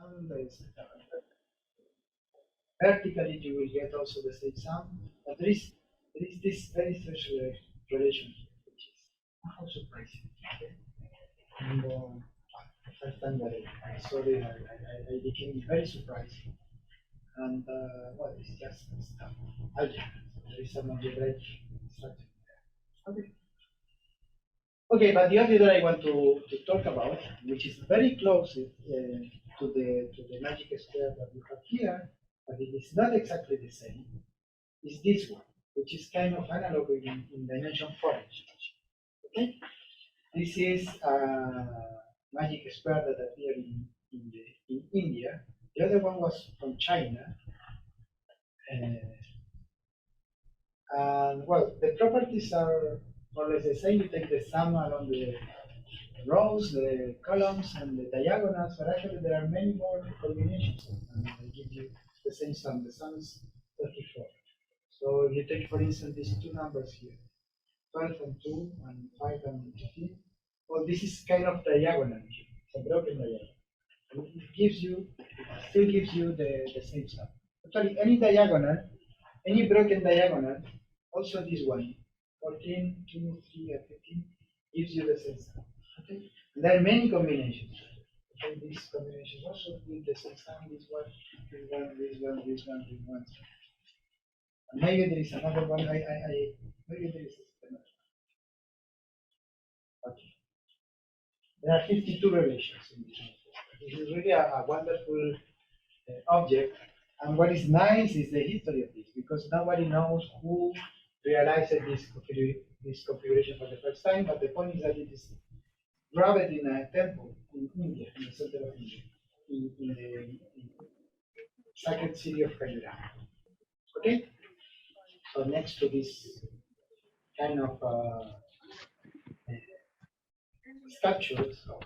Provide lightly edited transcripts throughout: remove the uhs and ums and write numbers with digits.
sum. Vertically, you will get also the same sum. But there is this very special relation here, which is how surprising. Okay? And the first time that I saw it, I became very surprised. And well, it's just stuff. Algebra. There is some algebraic structure there. Okay. Okay, but the other that I want to talk about, which is very close to the magic square that we have here, but it is not exactly the same, is this one, which is kind of analog in dimension 4. Okay, this is a magic square that appeared in India. The other one was from China. And well, the properties are more or less the same. You take the sum along the rows, the columns, and the diagonals, but actually there are many more combinations, and they give you the same sum. The sum is 34. So if you take, for instance, these two numbers here, 12 and 2, and 5 and 15, well, this is kind of diagonal. It's a broken diagonal. It still gives you the same sum. Actually, any diagonal, any broken diagonal, also this one, 14, 2, 3, and 15, gives you the same sum. Okay? And there are many combinations. Okay? These combinations also give the same sum. This one, this one, this one, this one, this one. And maybe there is another one. Maybe there is another one. Okay. There are 52 relations in this one. This is really a wonderful object. And what is nice is the history of this, because nobody knows who realized this configuration for the first time, but the point is that it is graved in a temple in India, in the center of India, in the sacred city of Khajuraho. Okay? So next to this kind of sculptures of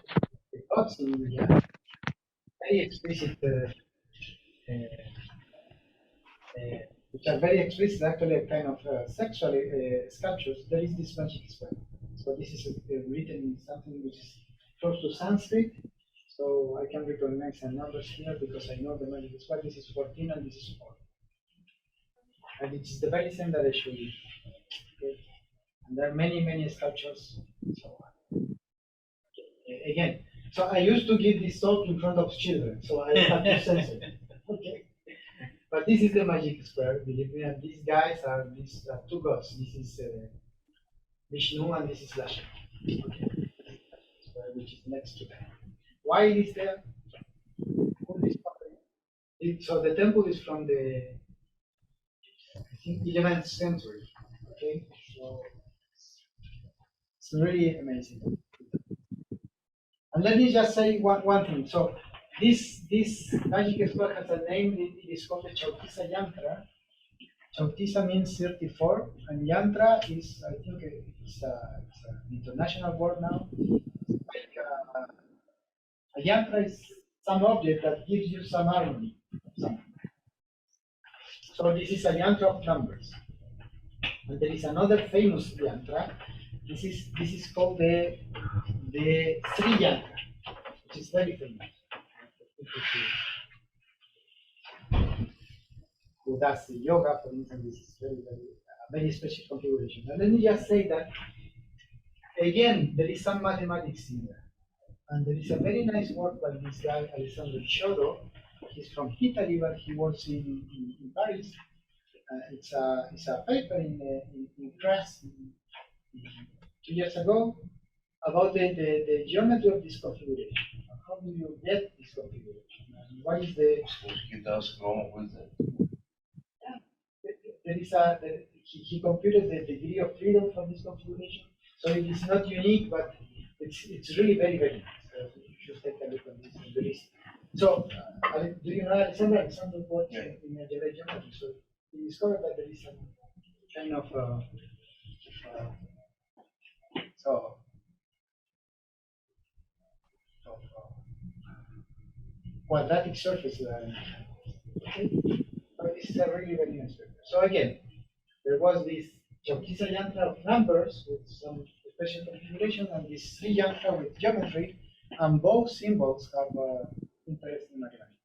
the gods in India, very explicit which are very explicit, actually a kind of sexual sculptures, there is this magic square. So this is written in something which is close to Sanskrit. So I can recognize some numbers here because I know the magic square. This is 14 and this is 4. And it's the very same that I showed you. Okay. And there are many sculptures. So again, so I used to give this talk in front of children, so I have to censor it. Okay. But this is the magic square, believe me, and these guys are these two gods. This is Vishnu and this is Lakshmi, okay. Which is next to them. Why it is there? So the temple is from the, I think, 11th century. Okay, so it's really amazing. And let me just say one thing. So this magic square has a name. It is called the Chautisa Yantra. Chautisa means 34, and Yantra is, I think, it's an international word now. Like a Yantra is some object that gives you some harmony. So this is a Yantra of numbers. And there is another famous Yantra. This is called the Sri Yantra, which is very famous. Who does the yoga, for instance, this is very special configuration. And let me just say that again, there is some mathematics in there. And there is a very nice work by this guy, Alessandro Chiodo. He's from Italy, but he works in Paris. It's a paper in press 2 years ago about the geometry of this configuration. How do you get this configuration? And what is the? He does wrong with it. Yeah, there is he computed the degree of freedom for this configuration. So it is not unique, but it's really very nice. You should take a look at this. There is. So do you know Alexander? Alexander worked in algebraic geometry. So he discovered that there is some kind of quadratic surface. Okay? But this is a really very nice paper. So again, there was this Chautisa Yantra of numbers with some special configuration, and this Sri Yantra with geometry, and both symbols have interest in mathematics.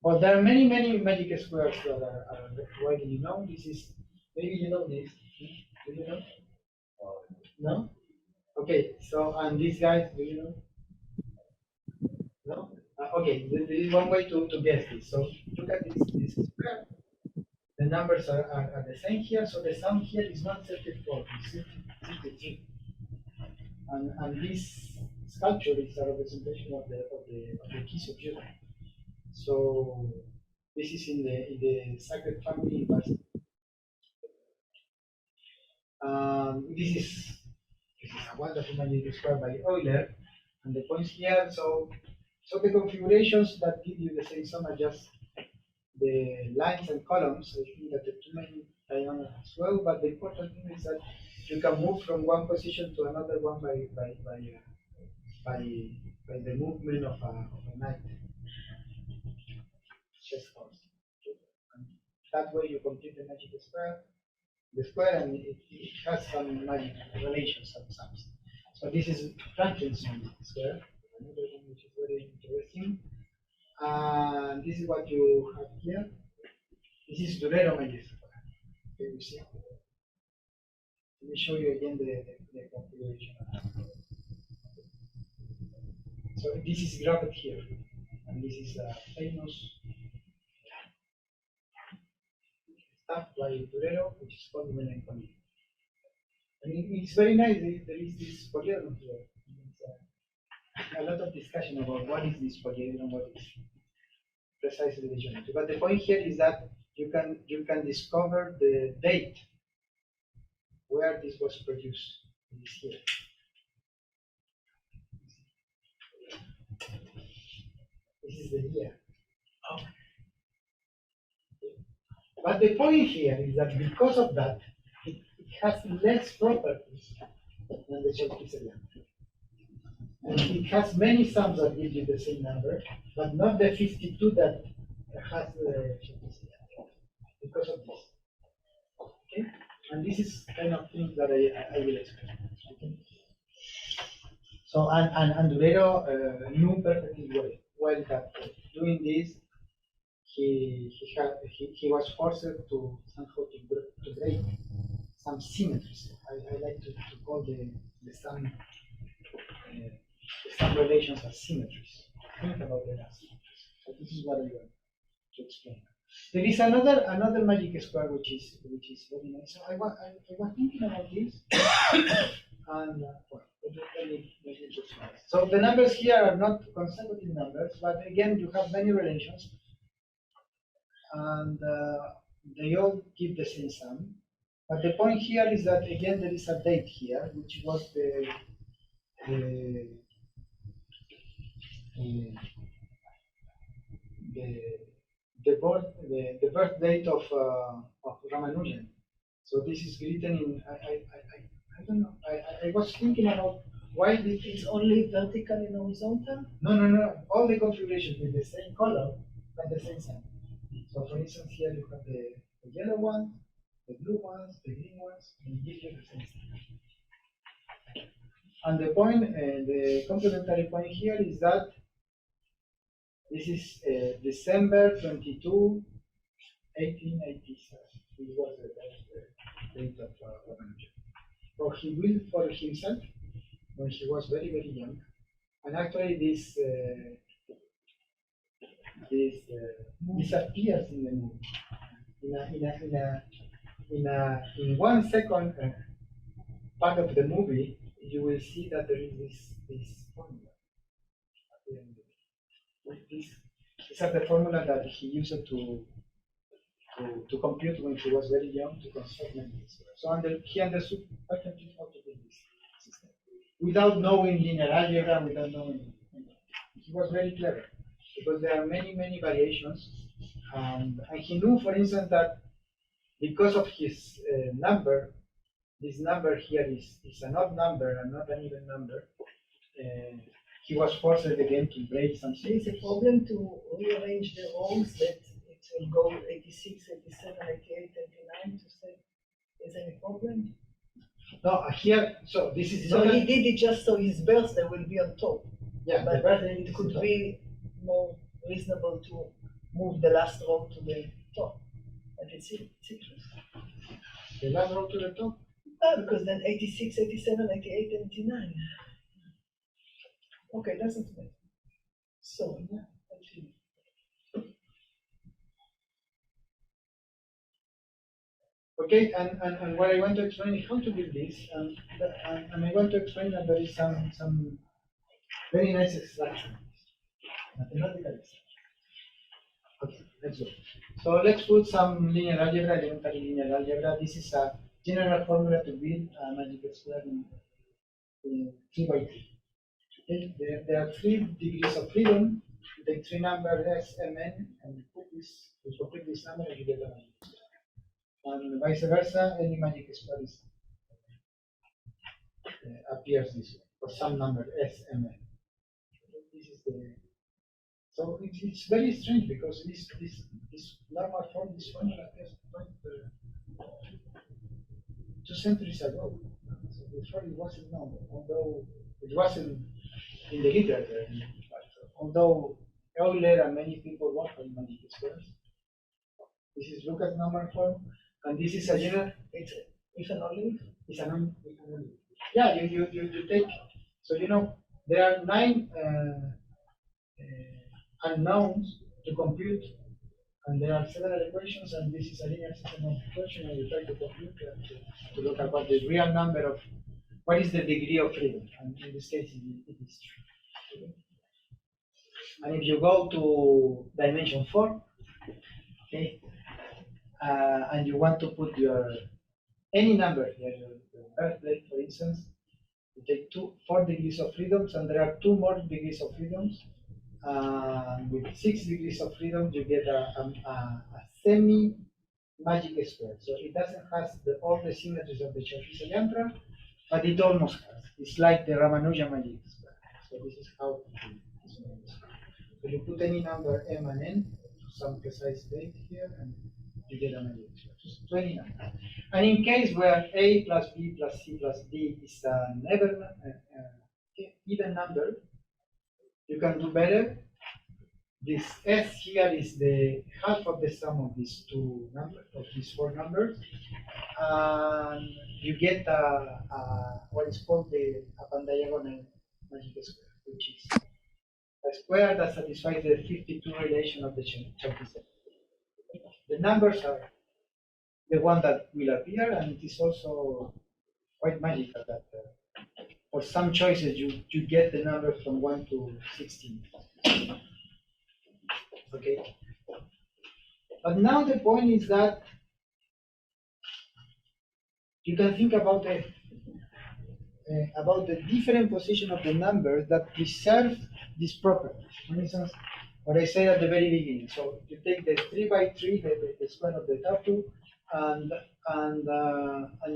Well, there are many, many magic squares that are widely known. This is, maybe you know this. Do you know? No? Okay, so, and these guys, do you know? No? Okay, there is one way to guess this. So look at this square. The numbers are the same here, so the sum here is not 34, it's 63. And this sculpture is a representation of the keys of Judah. So this is in the Sacred Family Basket. This is a wonderful magic described by Euler, and the points here. So the configurations that give you the same sum are just the lines and columns. I think that the two main diagonals as well. But the important thing is that you can move from one position to another one by the movement of a knight. Chess horse. And that way you complete the magic square. The square, and it has some magic relations and sums. So this is Franklin's magic square, another one which is very interesting. And this is what you have here. This is Durero magic square. Okay, you see. Let me show you again the configuration. So this is engraved here, and this is a famous stuff by Durero, which is called melancholy. And it's very nice. There is this polyedron here. A lot of discussion about what is this polyedron, what is precisely the geometry. But the point here is that you can discover the date where this was produced. It is here. This is the year. Oh. But the point here is that because of that, it has less properties than the Chalkiserian. And it has many sums that give you the same number, but not the 52 that has the Chalkiserian. Because of this. Okay? And this is kind of things that I will explain. Okay? So, and Durero knew perfectly well that doing this, he was forced to somehow to break some symmetries. I like to call the sum relations as symmetries. Think about them as symmetries. So this is what I want to explain. There is another magic square which is very nice. So I was thinking about this, and well, let me just try. So the numbers here are not consecutive numbers, but again you have many relations, and they all give the same sum. But the point here is that again there is a date here, which was the birth date of Ramanujan. So this is written in I don't know. I was thinking about why it's only vertical and horizontal? No. All the configurations with the same color and the same sign. So for instance here you have the yellow ones, the blue ones, the green ones, and it gives you the same sign. And the point, the complementary point here is that this is December 22, 1887. This was the date of Ramanujan. So he willed for himself when he was very, very young. And actually this disappears in the movie. In 1 second part of the movie, you will see that there is this formula. These are the formula that he used to compute when he was very young to construct matrices. So he understood perfectly how to do this system without knowing linear algebra, without knowing. He was very clever because there are many, many variations, and he knew, for instance, that because of his number, this number here is an odd number and not an even number. He was forced again to break some. There is a problem to rearrange the rows that it will go 86, 87, 88, 89 to say, is there any problem? No, here, so this is. So he did it just so his birthday will be on top. Yeah, but it could be more reasonable to move the last row to the top. And it's symmetries. The last row to the top? Because then 86, 87, 88, 89. Okay, that's not bad. So, yeah, actually. Okay, and what I want to explain is how to build this, and I want to explain that there is some very nice extraction, mathematical extraction. Okay, let's go. So let's put some linear algebra, elementary linear algebra. This is a general formula to build a magic square in 3 by 3. Okay, there are 3 degrees of freedom. You take 3 numbers S, M, N, and you complete this number and you get a magic square. And vice versa, any magic square is, appears this way for some number S, M, N. This is the so it's very strange because this normal form, this formula appears quite 2 centuries ago. So before it wasn't known, although it wasn't in the literature. But although Euler and many people work on magic squares, this is Lucas normal form, and this is a general. It's an olive. It's an olive. Yeah, you take. So you know there are 9 unknowns to compute, and there are several equations, and this is a linear system of equations, and you try to compute to look at what the real number of what is the degree of freedom, and in this case it is 3. Okay. And if you go to dimension 4, okay, and you want to put your any number here, your birthday, for instance, you take 4 degrees of freedoms, and there are 2 more degrees of freedoms. With 6 degrees of freedom, you get a semi-magic square. So it doesn't have all the symmetries of the Chauffeur yantra, but it almost has. It's like the Ramanujan magic square. So this is how it's made. So you put any number M and N to some precise date here, and you get a magic square. Just 20 numbers. And in case where A plus B plus C plus D is an even number, you can do better. This S here is the half of the sum of these 2 numbers, of these 4 numbers, and you get what is called a pandiagonal magic square, which is a square that satisfies the 52 relation of the Chauffeur. The numbers are the one that will appear, and it is also quite magical that for some choices you get the numbers from 1 to 16. Okay. But now the point is that you can think about the different position of the numbers that preserve this property. For instance, what I said at the very beginning. So you take the 3 by 3, the square of the top 2, and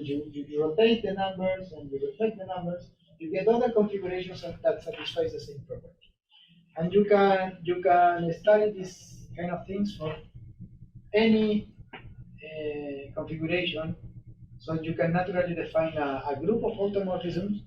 you rotate the numbers and you reflect the numbers. You get other configurations that satisfies the same property. And you can study these kind of things for any configuration. So you can naturally define a group of automorphisms,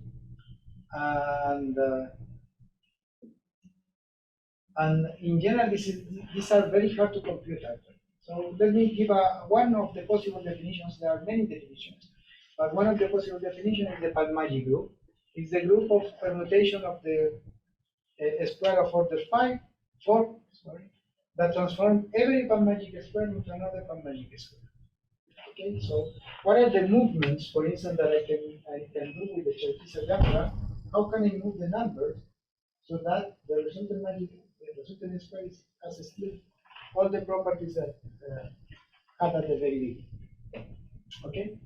and in general, these are very hard to compute. Actually. So let me give one of the possible definitions. There are many definitions, but one of the possible definitions is the panmagic group. It's the group of permutation of the square of order 4, that transform every panmagic square into another panmagic square. Okay, so what are the movements, for instance, that I can do with the Chauffeur diagram? How can I move the numbers so that the resultant square has still all the properties that had at the very beginning? Okay,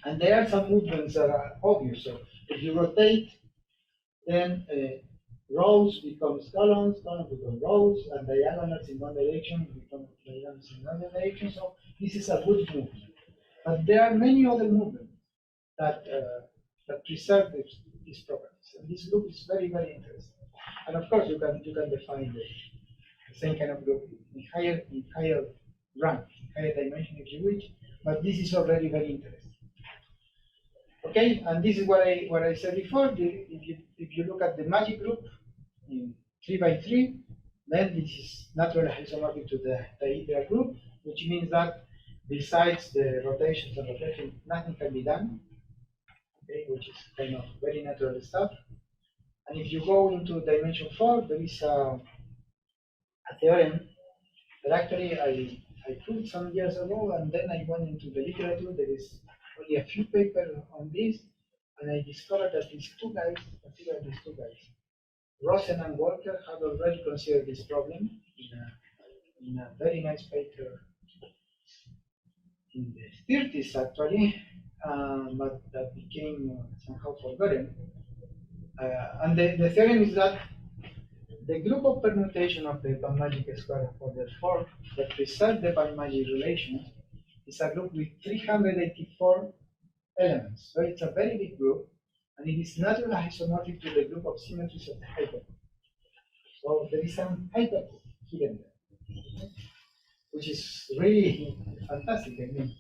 and there are some movements that are obvious. So if you rotate, then rows becomes columns, columns become rows, and diagonals in one direction become diagonals in another direction. So this is a good movement. But there are many other movements that preserve these properties. And this group is very, very interesting. And of course, you can define the same kind of group in higher rank, in higher dimension if you wish. But this is already very interesting. Okay, and this is what I said before. If you look at the magic group in 3 by 3, then this is naturally isomorphic to the dihedral group, which means that besides the rotations and reflections, nothing can be done, okay, which is kind of very natural stuff. And if you go into dimension 4, there is a theorem that actually I proved some years ago, and then I went into the literature. There is only a few papers on this, and I discovered that these two guys, particularly these two guys, Rosen and Walker, had already considered this problem in a very nice paper in the 30s actually, but that became somehow forgotten. And the theorem is that the group of permutation of the panmagic square for the four that preserve the panmagic relations is a group with 384 elements. So it's a very big group, and it is naturally isomorphic to the group of symmetries of the hypercube. So there is some hypercube hidden there, which is really fantastic. I mean,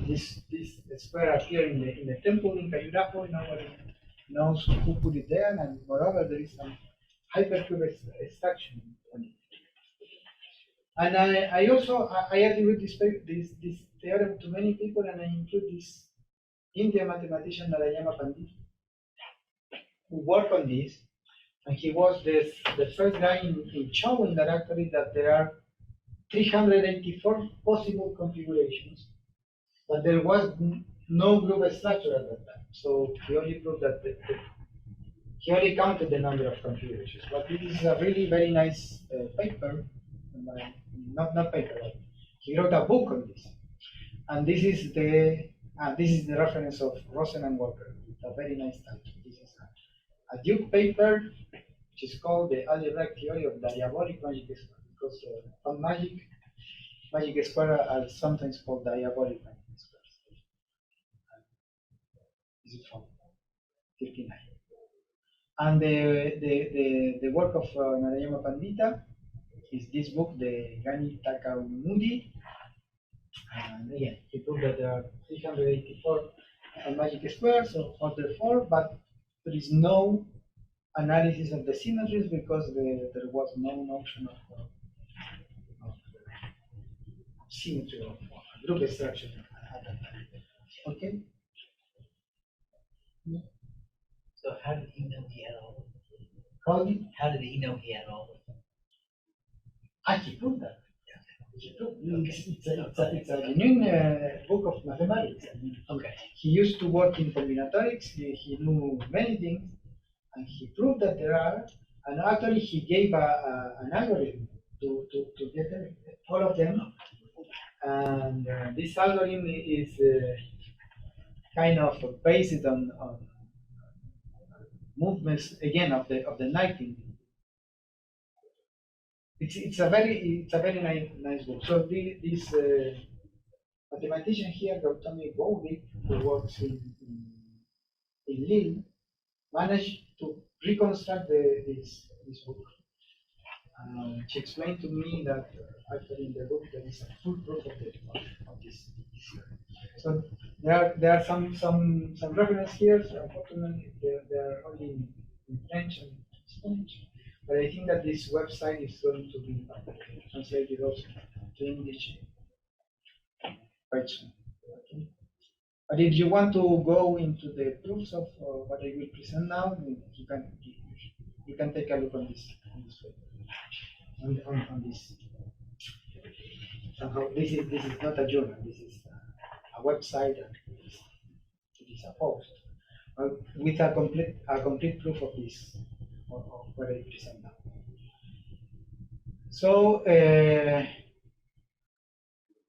this square appeared in the temple in Khajuraho. Nobody knows who put it there, and moreover, there is some hypercube extraction on it. And I also attribute this theorem to many people, and I include this Indian mathematician Narayana Pandita, who worked on this, and he was the first guy in showing that actually that there are 384 possible configurations, but there was no group structure at that time. So he only proved that he only counted the number of configurations. But this is a really very nice paper, not paper. But he wrote a book on this, and this is the reference of Rosen and Walker. It's a very nice title. This is a Duke paper, which is called the algebraic theory of diabolic magic square, because on magic square are sometimes called diabolic magic squares. This is from 59. And the work of Narayana Pandita is this book, the Gani Takamudi. And again, he proved that there are 384 magic squares of order 4, but there is no analysis of the symmetries because there was no notion of symmetry of group structure at that time. Okay? So how did he know he had all of them? Probably. How did he know he had all of them? He proved that. It's a genuine book of mathematics. Okay. He used to work in combinatorics. He knew many things, and he proved that there are. And actually, he gave an algorithm to get all of them. And this algorithm is kind of based on movements again of the nightingale. It's a very nice book. So this mathematician here, Gautami Boudik, who works in Lille, managed to reconstruct this book. She explained to me that actually in the book there is a full proof of this. So there are some references here. So unfortunately, they are only in French and Spanish. But I think that this website is going to be translated also to English quite soon. Okay. But if you want to go into the proofs of what I will present now, you can take a look on this paper, on this. Somehow this is not a journal. This is a website. And it is a post with a complete proof of this. Of what I present now. So,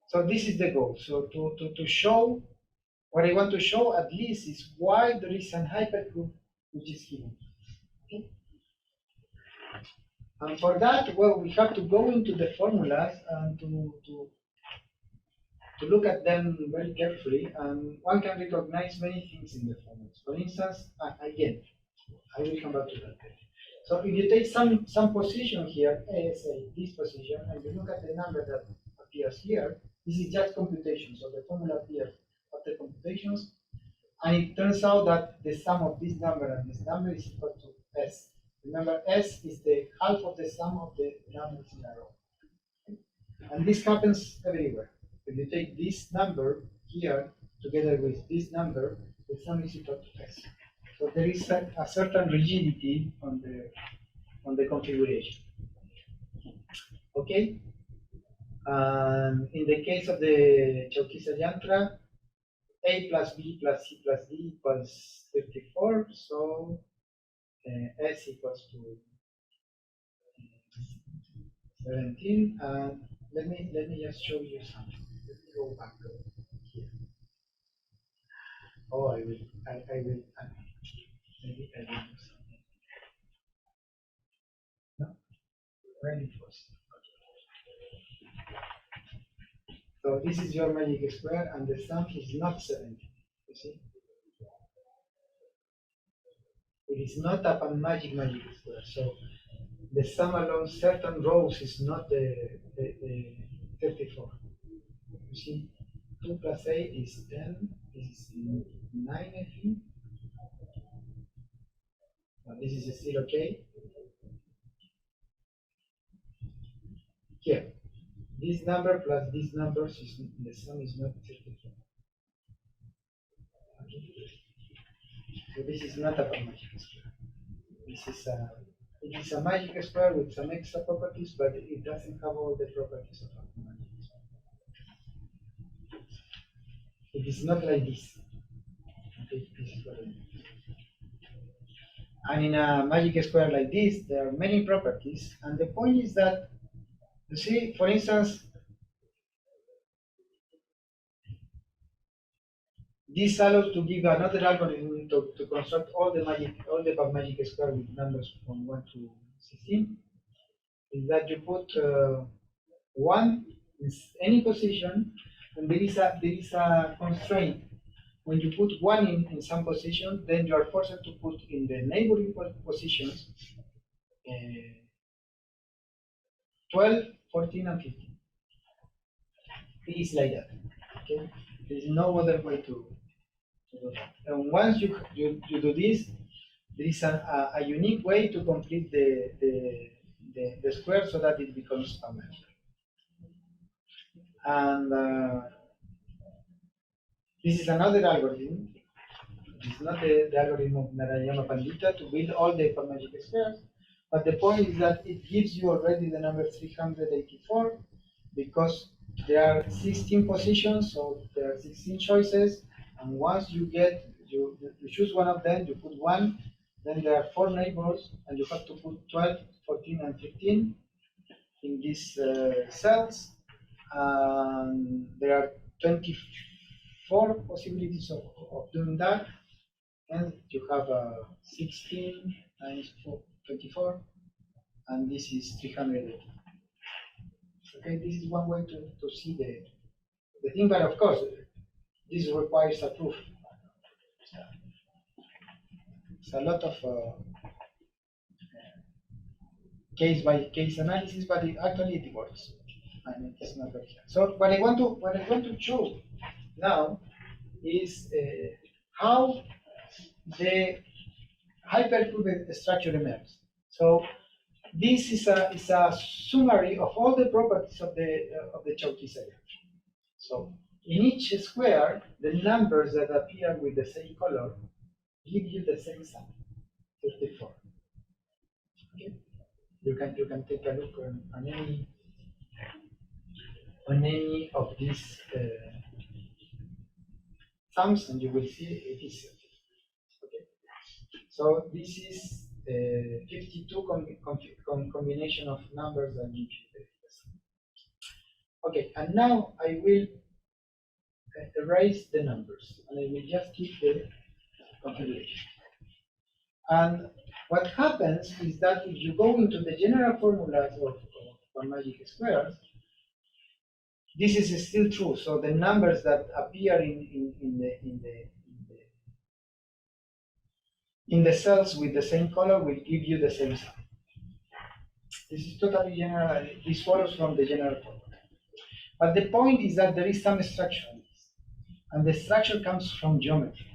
so this is the goal. So to show what I want to show at least is why there is an hypercube which is hidden. Okay? And for that, well, we have to go into the formulas and to look at them very carefully. And one can recognize many things in the formulas. For instance, again, I will come back to that. So if you take some position here, say this position, and you look at the number that appears here, this is just computation. So the formula appears after computations, and it turns out that the sum of this number and this number is equal to S. Remember, S is the half of the sum of the numbers in a row. And this happens everywhere. If you take this number here together with this number, the sum is equal to S. So there is a certain rigidity on the configuration. Okay? And in the case of the Chowkisa yantra, A plus B plus C plus D equals 34, so S equals to 17. And let me just show you something. Let me go back here. Oh, I will. Maybe I will do something. No, reinforce. So this is your magic square, and the sum is not 17. You see, it is not a panmagic magic square. So the sum along certain rows is not the 34. You see, 2 plus 8 is 10. This is 9, I think. But this is still okay. Here, this number plus these numbers is the sum is not 34. Okay. So this is not a magic square. It is a magic square with some extra properties, but it doesn't have all the properties of a magic square. It is not like this. Okay, this is what I mean. And in a magic square like this, there are many properties, and the point is that, you see, for instance, this allows to give another algorithm to construct all the magic square with numbers from 1 to 16. Is that you put 1 in any position, and there is a constraint. When you put 1 in some position, then you are forced to put in the neighboring positions 12, 14, and 15. It is like that. Okay, there is no other way to do that. And once you do this, there is a unique way to complete the square so that it becomes a magic. And this is another algorithm. It's not the algorithm of Narayana Pandita to build all the panmagic squares, but the point is that it gives you already the number 384 because there are 16 positions, so there are 16 choices, and once you choose one of them, you put 1, then there are 4 neighbors, and you have to put 12, 14, and 15 in these cells, and there are 24 possibilities of doing that. And you have 16 times 24, and this is 380. Okay, this is one way to see the thing, but of course, this requires a proof. It's a lot of case by case analysis, but actually it works. I mean, it's not very hard. So what I want to show now is how the hypercube structure emerges. So this is a summary of all the properties of the Chowkisa. So in each square, the numbers that appear with the same color give you the same sum, 54. Okay, you can take a look on any of these sums, and you will see it is. So this is 52 combination of numbers that give you the sum. Okay, and now I will erase the numbers, and I will just keep the configuration. And what happens is that if you go into the general formulas of panmagic squares, this is still true. So the numbers that appear in the cells with the same color will give you the same sum. This is totally general. This follows from the general formula. But the point is that there is some structure in this, and the structure comes from geometry.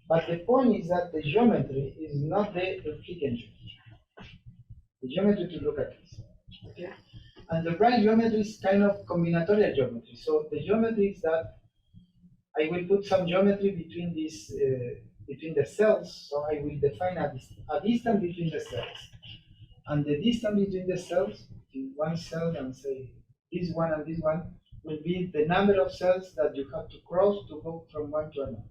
But the point is that the geometry is not the Euclidean geometry. the geometry to look at this. Okay? And the right geometry is kind of combinatorial geometry. So the geometry is that I will put some geometry between these between the cells. So I will define a distance between the cells. And the distance between the cells, between one cell and say this one and this one, will be the number of cells that you have to cross to go from one to another.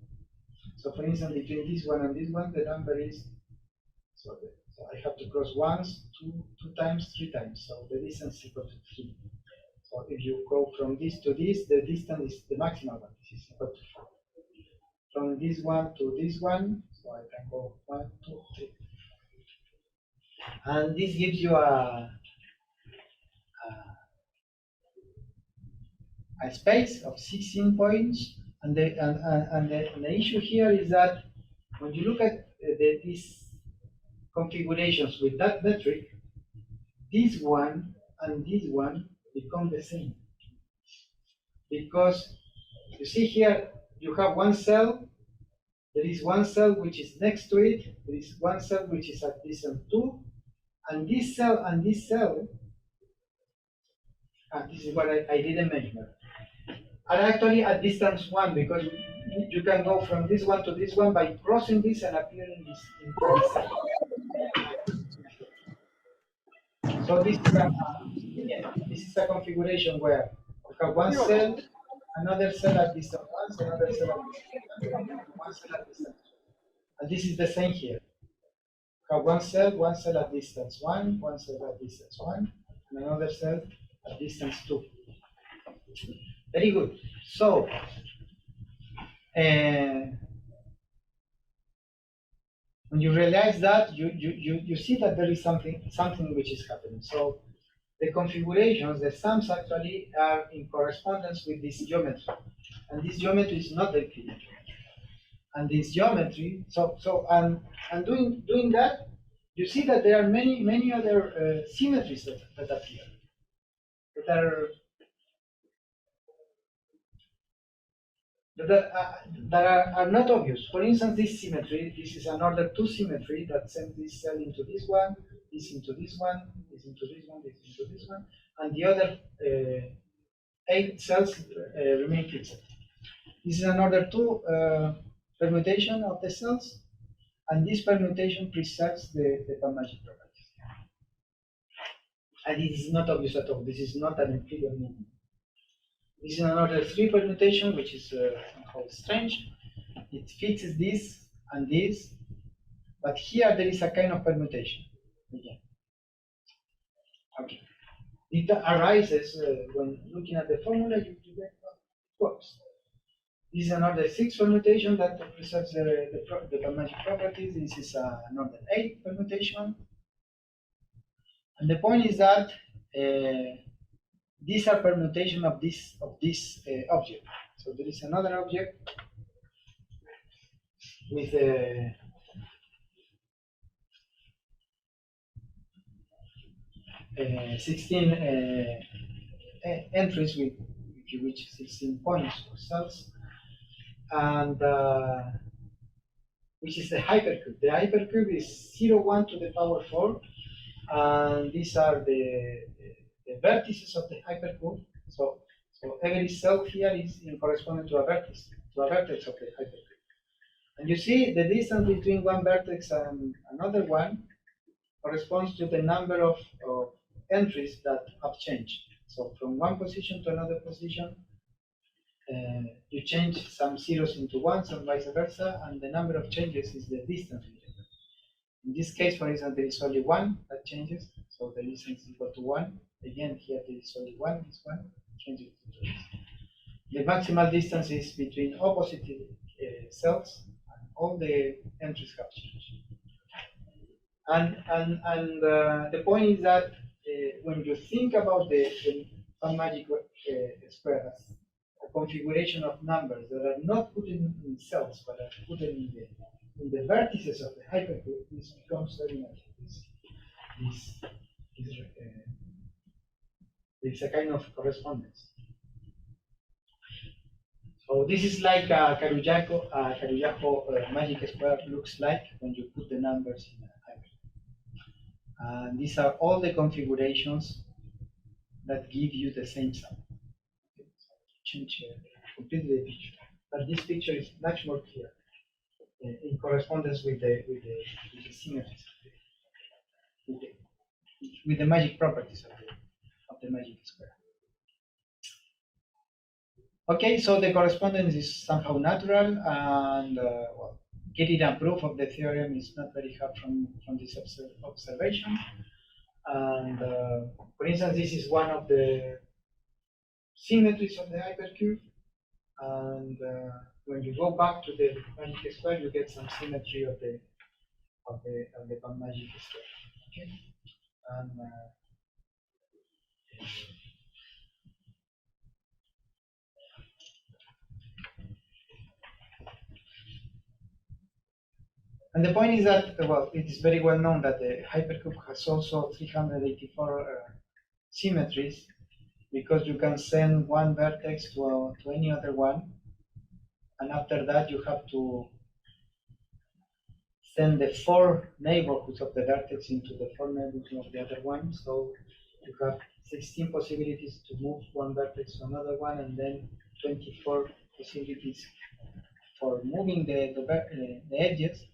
So for instance, between this one and this one, the number is, so I have to cross once, two times, three times. So the distance is equal to 3. So if you go from this to this, the distance is the maximum one. This is equal to 4. From this one to this one, so I can go 1, 2, 3. And this gives you a space of 16 points. And the issue here is that when you look at these configurations with that metric, this one and this one become the same. Because you see here, you have one cell, there is one cell which is next to it, there is one cell which is at distance 2, and this cell, this is what I didn't measure, are actually at distance 1, because you can go from this one to this one by crossing this and appearing this in this cell. So this is a configuration where you have one cell, another cell at distance 1, another cell at distance 1, one cell at distance 2. And this is the same here. You have one cell at distance 1, one cell at distance 1, and another cell at distance 2. Very good. So, when you realize that, you see that there is something which is happening. So, the configurations, the sums actually are in correspondence with this geometry, and this geometry is not the Euclidean geometry. And this geometry, and doing that, you see that there are many other symmetries that appear, that are not obvious. For instance, this symmetry, this is an order 2 symmetry that sends this cell into this one, this into this one, this into this one, this into this one, and the other 8 cells remain fixed. This is an order 2 permutation of the cells, and this permutation preserves the panmagic properties. And it is not obvious at all. This is not an Euclidean movement. This is an order 3 permutation, which is somehow strange. It fixes this and this, but here there is a kind of permutation again. Okay. It arises when looking at the formula, you get what works. This is an order 6 permutation that preserves the panmagic properties. This is an order 8 permutation. And the point is that these are permutation of this object. So there is another object with 16 entries with if you reach 16 points or cells, and which is the hypercube. The hypercube is 0, 1 to the power 4, and these are the vertices of the hypercube. So every cell here is in corresponding to a vertex of the hypercube. And you see the distance between one vertex and another one corresponds to the number of entries that have changed. So from one position to another position, you change some zeros into ones and vice versa, and the number of changes is the distance between them. In this case, for instance, there is only one that changes, so the distance is equal to 1. Again, here there is only one, this one changes to this. The maximal distance is between opposite cells, and all the entries have changed. And the point is that when you think about the panmagic square as a configuration of numbers that are not put in cells but are put in the vertices of the hypercube, this becomes very much it's a kind of correspondence. So this is like a Khajuraho magic square looks like when you put the numbers in a hypercube. And these are all the configurations that give you the same sum. Okay, so change completely the picture. But this picture is much more clear in correspondence with the symmetries, with the magic properties of the magic square. Okay, so the correspondence is somehow natural, and well, getting a proof of the theorem is not very hard from this observation. And for instance, this is one of the symmetries of the hypercube. And when you go back to the magic square, you get some symmetry of the panmagic square. Okay, and and the point is that, well, it is very well known that the hypercube has also 384 symmetries, because you can send one vertex to any other one, and after that you have to send the 4 neighborhoods of the vertex into the 4 neighborhoods of the other one. So you have 16 possibilities to move one vertex to another one, and then 24 possibilities for moving the edges.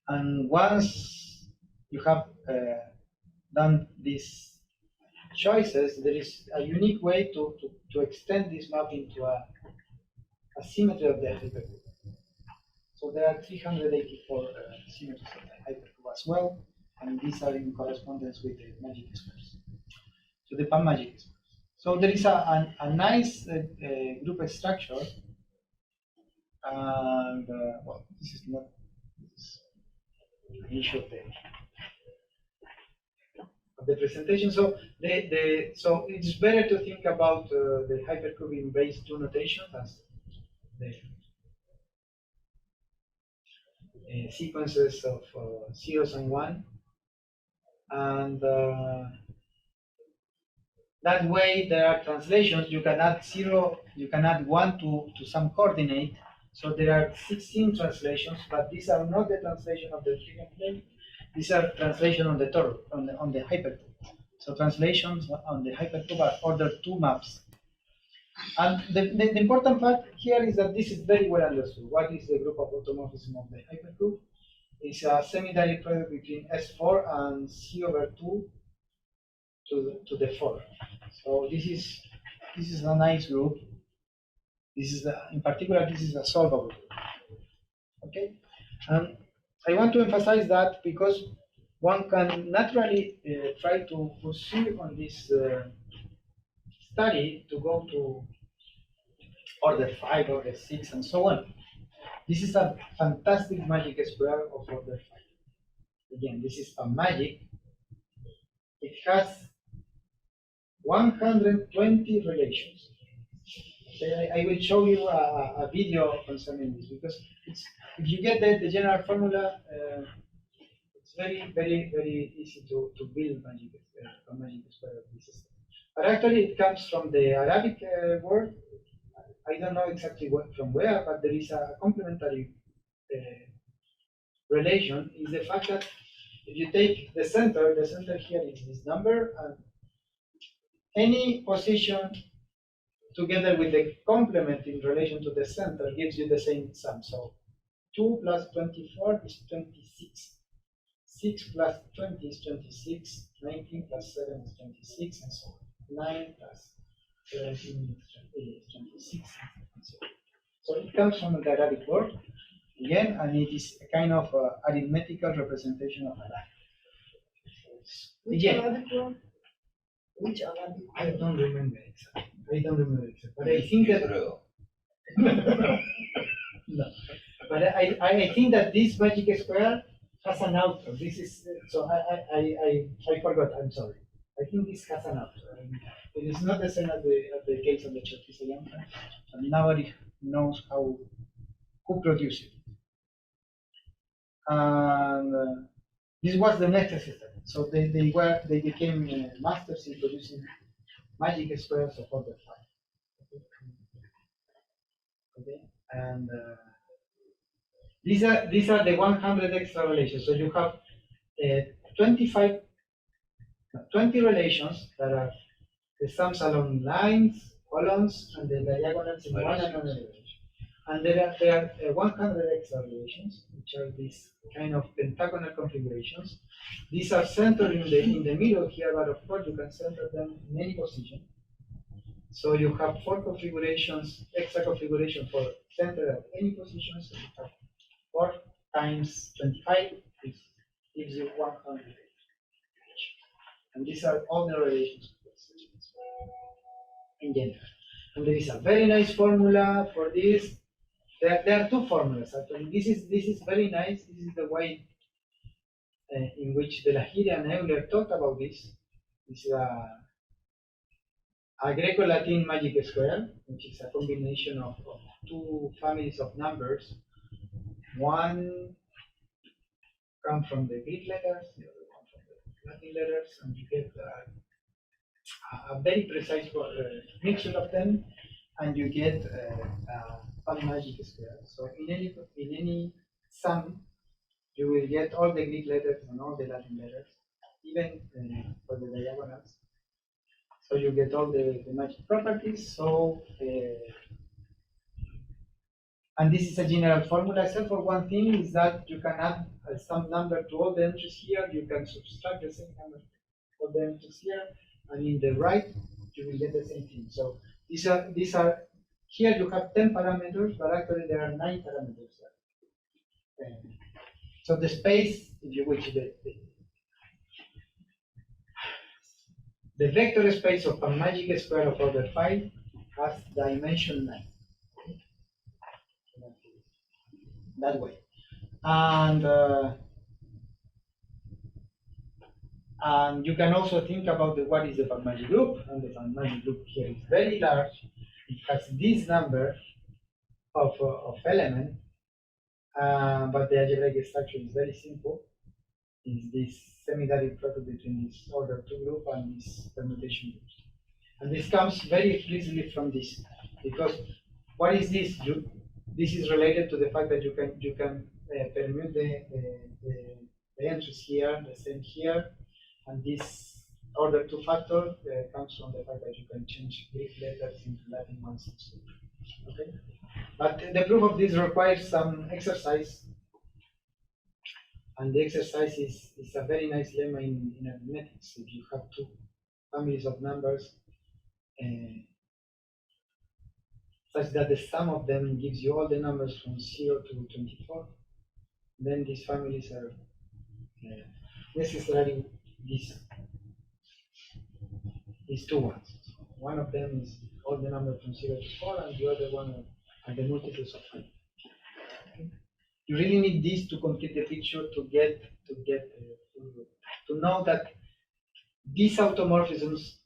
And once you have done these choices, there is a unique way to extend this map into a symmetry of the hypercube. So there are 384 symmetries of the hypercube as well, and these are in correspondence with the magic squares, so the panmagic squares. So there is a nice group structure, and well, this is not an issue of the presentation. So so it's better to think about the hypercube in base 2 notation as the sequences of zeros and 1, and that way there are translations. You can add 0, you can add 1 to some coordinate. So there are 16 translations, but these are not the translation of the trigon plane. These are translation on the on the hypercube. So translations on the hypercube are ordered 2 maps. And the important part here is that this is very well understood. What is the group of automorphism of the hypercube? It's a semi-direct product between S4 and C over 2 to the 4. So this is a nice group. This is in particular, this is a solvable group. Okay, I want to emphasize that because one can naturally try to pursue on this study to go to order 5, order 6, and so on. This is a fantastic magic square of order 5. Again, this is a magic. It has 120 relations. Okay, I will show you a video concerning this, because if you get the general formula, it's very easy to build a magic square of this system. But actually, it comes from the Arabic word. I don't know exactly from where, but there is a complementary relation. Is the fact that if you take the center here is this number, and any position together with the complement in relation to the center gives you the same sum. So 2 plus 24 is 26. 6 plus 20 is 26. 19 plus 7 is 26, and so on. 9 plus 17 is 26. And so on. So it comes from the Arabic word, again, and it is a kind of arithmetical representation of Arabic. Which Arabic word? Which Arabic? I don't remember exactly. But I think that no. But I think that this magic square has an author. This is so I forgot. I'm sorry. I think this has an author. It is not the same as the case of the Chalkisayam, and nobody knows who produced it. And this was the next system. So they became masters in producing magic squares of order 5. Okay, and these are the 100 extra relations. So you have 20 relations that are the sums along lines, columns, and the diagonals in one and another relation. And there are 100 extra relations, which are these kind of pentagonal configurations. These are centered in the middle here, but of course you can center them in any position. So you have 4 configurations, extra configuration for center at any position. So you have 4 times 25, which gives you 100. And these are all the relations in general. And there is a very nice formula for this. There are 2 formulas actually. This is very nice. This is the way in which De Lahire and Euler talked about this. This is a Greco-Latin magic square, which is a combination of 2 families of numbers. One comes from the Greek letters, the other one from the Latin letters, and you get a very precise mixture of them, and you get a panmagic square. So in any sum, you will get all the Greek letters and all the Latin letters, even for the diagonals. So you get all the magic properties. So and this is a general formula, except for one thing, is that you can add some number to all the entries here. You can subtract the same number for the entries here, and in the right you will get the same thing. So these are here you have 10 parameters, but actually there are 9 parameters there. So the space, if you wish, the vector space of a magic square of order 5 has dimension 9. That way. And you can also think about what is the panmagic group, and the panmagic group here is very large. It has this number of elements, but the algebraic structure is very simple. It's this semi-direct product between this order 2 group and this permutation group. And this comes very explicitly from this, because what is this? This is related to the fact that you can permute the entries here, the same here, and this order 2 factor comes from the fact that you can change Greek letters into Latin ones. Okay, but the proof of this requires some exercise, and the exercise is a very nice lemma in arithmetics. If you have 2 families of numbers, such that the sum of them gives you all the numbers from 0 to 24, then these families are necessarily these 2 ones. So one of them is all the numbers from 0 to 4, and the other one are the multiples of 5. Okay. You really need this to complete the picture to know that these automorphisms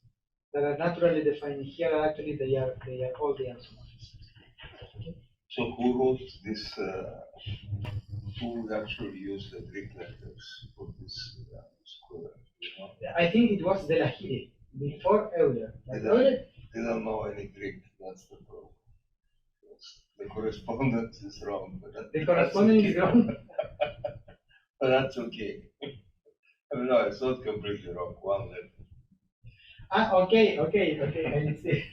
that are naturally defined here are actually they are all the isomorphisms. So who wrote this? Who actually used the Greek letters for this square? You know? I think it was De Lahire before Euler. They don't know any Greek. That's the problem. The correspondence is wrong. But the correspondence is wrong. But that's okay. I mean, no, it's not completely wrong. One letter. Okay, I see.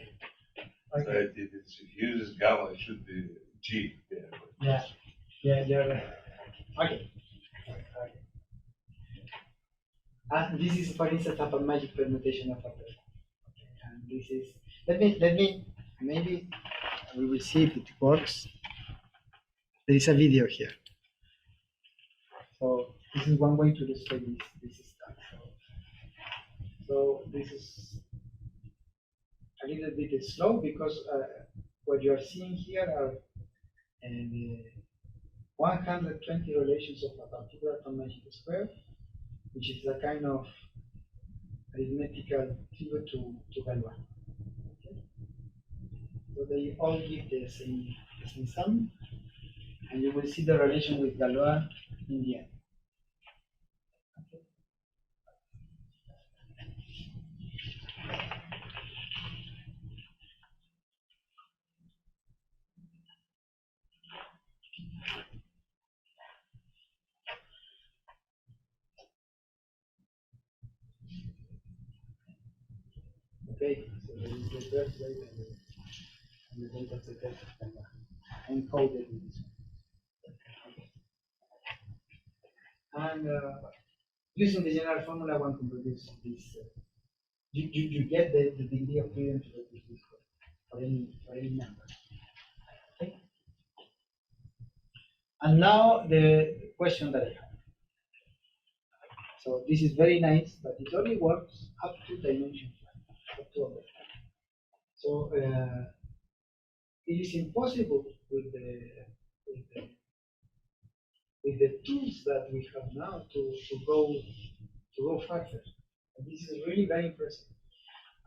Okay. So if it uses gamma, it should be G there. Yeah, you're right. Okay. This is, for instance, a magic permutation of a pair. Okay, and this is, let me, maybe we will see if it works. There is a video here. So this is one way to display this stuff. So this is a little bit slow because what you are seeing here are 120 relations of a particular panmagic square, which is a kind of arithmetical tribute to Galois. Okay? So they all give the same sum, and you will see the relation with Galois in the end. the birth rate and the data set encoded in this one. And using the general formula, one can produce this. You get the degree of freedom to produce this for any number. Okay? And now the question that I have. So this is very nice, but it only works up to dimension 5, up to order 5. So it is impossible with the tools that we have now to go further. And this is really very impressive.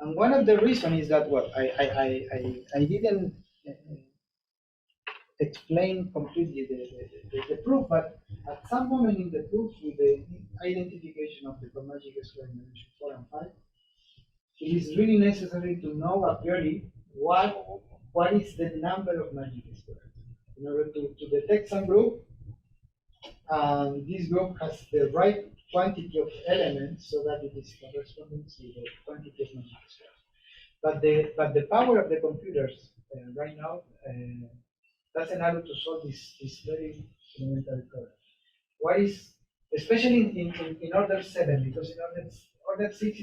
And one of the reasons is that I didn't explain completely the proof, but at some moment in the proof with the identification of the panmagic square in dimension 4 and 5, it is really necessary to know a priori what is the number of magic squares in order to detect some group. And this group has the right quantity of elements so that it is corresponding to the quantity of magic squares. But the power of the computers right now doesn't allow to solve this very fundamental problem. What is, especially in order 7, because in order 6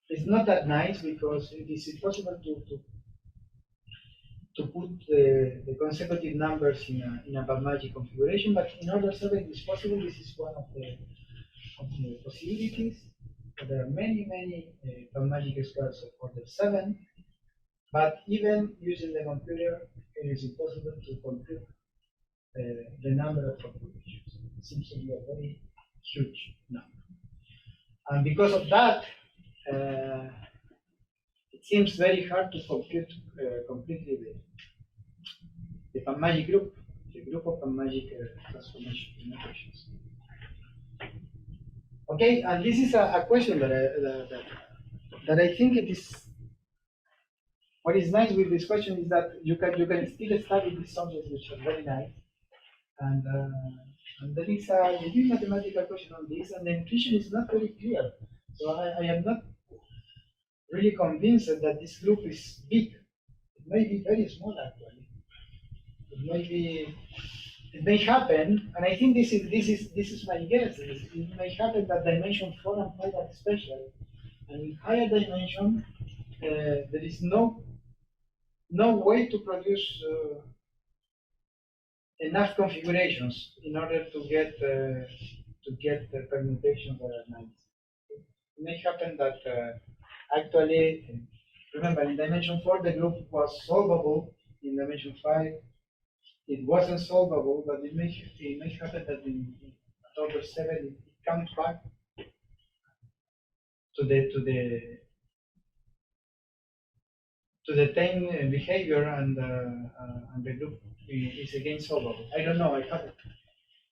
is not that nice because it is impossible to put the consecutive numbers in a panmagic configuration, but in order 7 it is possible. This is one of the possibilities. There are many panmagic squares of order 7, but even using the computer, it is impossible to compute the number of configurations. It seems to be a very huge number. And because of that, it seems very hard to compute completely the panmagic group, the group of panmagic transformation equations. Okay, and this is a question that I think it is. What is nice with this question is that you can still study these subjects which are very nice, and there is a degree mathematical question on this, and the intuition is not very clear. So I am not really convinced that this group is big. It may be very small actually. It may happen, and I think this is my guess. It may happen that dimension 4 and 5 are special, and in higher dimension there is no way to produce enough configurations in order to get the permutations that are nice. It may happen that actually, remember, in dimension 4 the group was solvable. In dimension 5 it wasn't solvable, but it may happen that at order 7 it comes back to the same behavior, and the group is again solvable. I don't know, I haven't.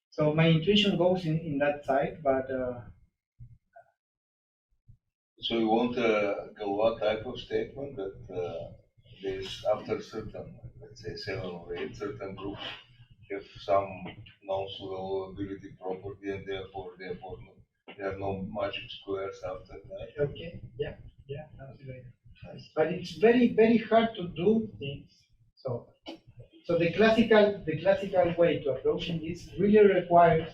So my intuition goes in that side, but so you want a Galois type of statement that there's after certain, let's say 7 or 8, certain groups have some non-solvability property, and therefore there are no magic squares after that. Okay, yeah, that's right. But it's very hard to do things. So the classical way to approaching this really requires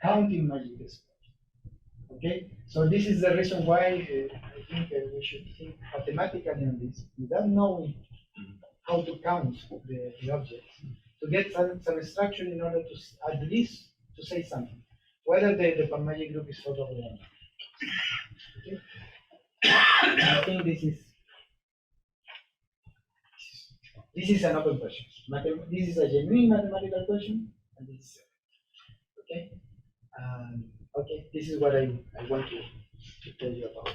counting magic squares. Okay, so this is the reason why I think we should think mathematically on this without knowing how to count the objects, to get some structure in order to at least to say something, whether the panmagic group is solvable or not. Okay? I think this is an open question. This is a genuine mathematical question, and this is okay. Okay, this is what I want to tell you about.